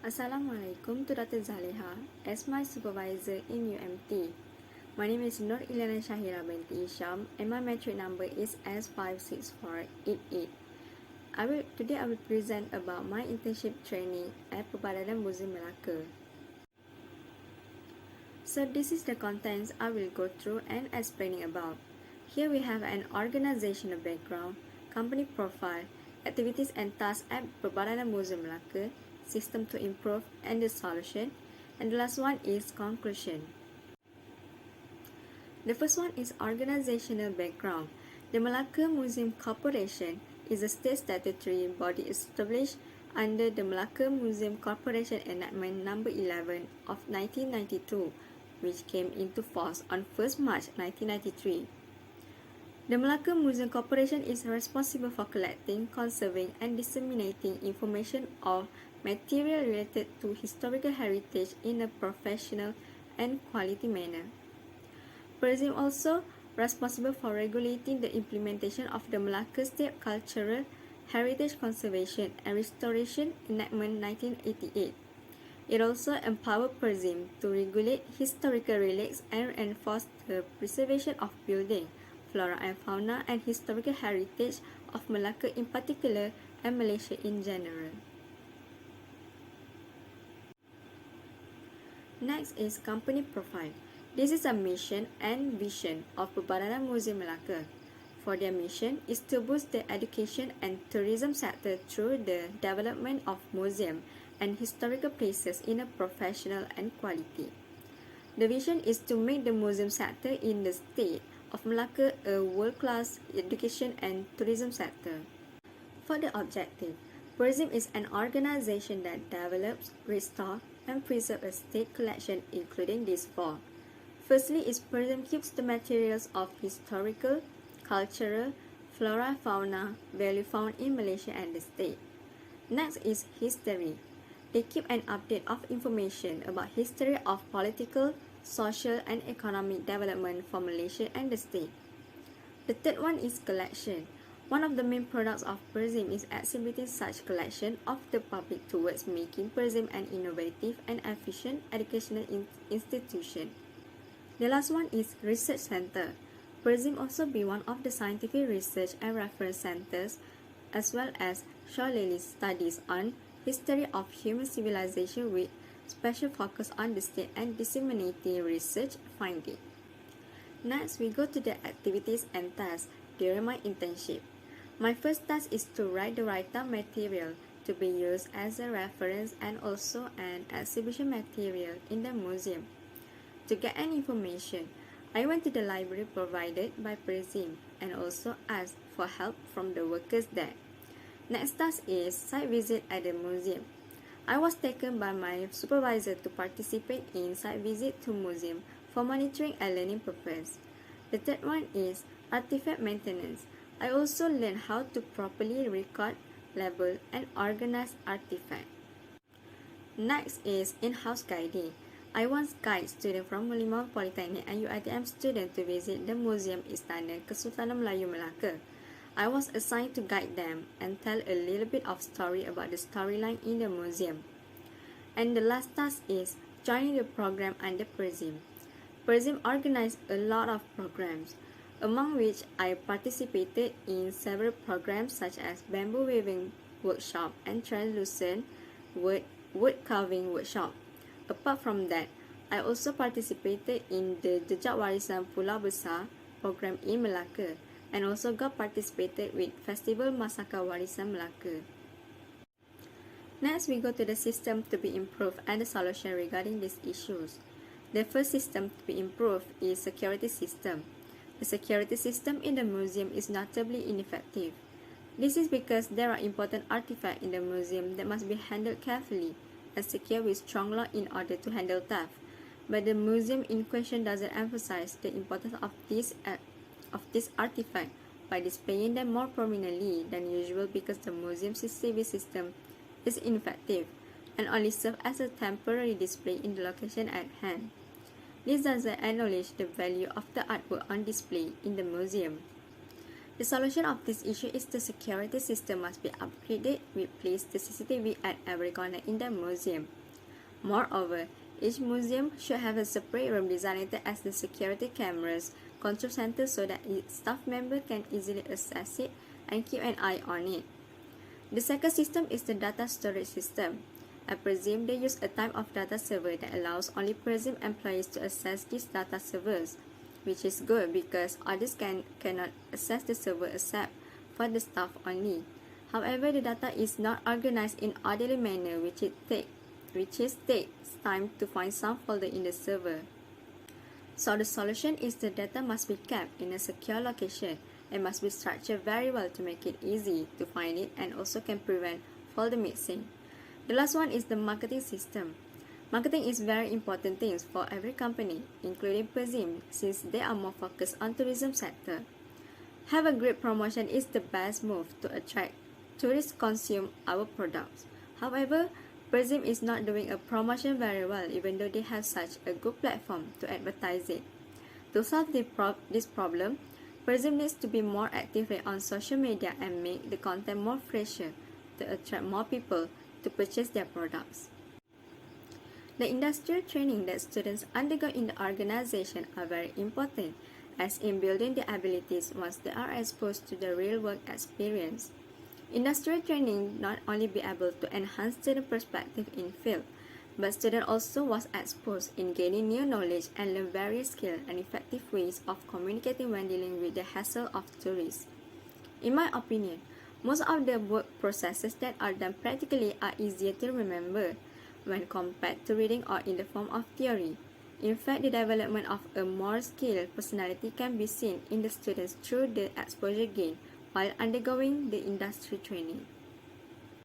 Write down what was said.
Assalamualaikum to Dr. Zaleha as my supervisor in UMT. My name is Nur Ilana Shahira binti Isham and my metric number is S56488. Today I will present about my internship training at Perbadanan Museum Melaka. So this is the contents I will go through and explaining about. Here we have an organizational background, company profile, activities and tasks at Perbadanan Museum Melaka, system to improve and the solution, and the last one is conclusion. The first one is organizational background. The Malacca Museum Corporation is a state statutory body established under the Malacca Museum Corporation Enactment No. 11 of 1992, which came into force on 1st March 1993. The Malacca Museum Corporation is responsible for collecting, conserving, and disseminating information of material related to historical heritage in a professional and quality manner. PERSIM also responsible for regulating the implementation of the Malacca State Cultural Heritage Conservation and Restoration Enactment 1988. It also empowered PERSIM to regulate historical relics and enforce the preservation of building, flora and fauna, and historical heritage of Malacca in particular and Malaysia in general. Next is company profile. This is a mission and vision of Perbadanan Museum Melaka. For their mission is to boost the education and tourism sector through the development of museum and historical places in a professional and quality. The vision is to make the museum sector in the state of Melaka a world-class education and tourism sector. For the objective, PERSIM is an organization that develops, restores, and preserves a state collection including these four. Firstly, PERSIM keeps the materials of historical, cultural, flora, fauna, value found in Malaysia and the state. Next is history. They keep an update of information about history of political, social, and economic development for Malaysia and the state. The third one is collection. One of the main products of PERSIM is exhibiting such collection of the public towards making PERSIM an innovative and efficient educational institution. The last one is research center. PERSIM also be one of the scientific research and reference centers as well as scholarly studies on history of human civilization with special focus on the state and disseminating research finding. Next, we go to the activities and tasks during my internship. My first task is to write the write-up material to be used as a reference and also an exhibition material in the museum. To get any information, I went to the library provided by PERSIM and also asked for help from the workers there. Next task is site visit at the museum. I was taken by my supervisor to participate in site visit to museum for monitoring and learning purpose. The third one is artifact maintenance. I also learned how to properly record, label, and organize artifacts. Next is in-house guiding. I once guide students from Merlimau Polytechnic and UiTM students to visit the Museum Istana Kesultanan Melayu Melaka. I was assigned to guide them and tell a little bit of story about the storyline in the museum. And the last task is joining the program under PERSIM. PERSIM organized a lot of programs, among which I participated in several programs such as bamboo weaving workshop and translucent wood carving workshop. Apart from that, I also participated in the Jejak Warisan Pulau Besar program in Melaka and also got participated with Festival Masakan Warisan Melaka. Next, we go to the system to be improved and the solution regarding these issues. The first system to be improved is security system. The security system in the museum is notably ineffective. This is because there are important artifacts in the museum that must be handled carefully and secure with strong law in order to handle theft. But the museum in question doesn't emphasize the importance of this artifact by displaying them more prominently than usual because the museum's CCTV system is ineffective and only serves as a temporary display in the location at hand. This doesn't acknowledge the value of the artwork on display in the museum. The solution of this issue is the security system must be upgraded, replace the CCTV at every corner in the museum. Moreover, each museum should have a separate room designated as the security cameras control center so that its staff member can easily access it and keep an eye on it. The second system is the data storage system. I presume they use a type of data server that allows only presumed employees to access these data servers, which is good because others cannot access the server except for the staff only. However, the data is not organized in orderly manner, which takes time to find some folder in the server. So the solution is the data must be kept in a secure location and must be structured very well to make it easy to find it and also can prevent folder mixing. The last one is the marketing system. Marketing is very important thing for every company, including Presume, since they are more focused on tourism sector. Have a great promotion is the best move to attract tourists consume our products. However, Presume is not doing a promotion very well even though they have such a good platform to advertise it. To solve this problem, Presume needs to be more actively on social media and make the content more fresher to attract more people to purchase their products. The industrial training that students undergo in the organization are very important, as in building their abilities once they are exposed to the real work experience. Industrial training not only be able to enhance student perspective in field, but student also was exposed in gaining new knowledge and learn various skills and effective ways of communicating when dealing with the hassle of tourists. In my opinion, most of the work processes that are done practically are easier to remember when compared to reading or in the form of theory. In fact, the development of a more skilled personality can be seen in the students through the exposure gained while undergoing the industry training.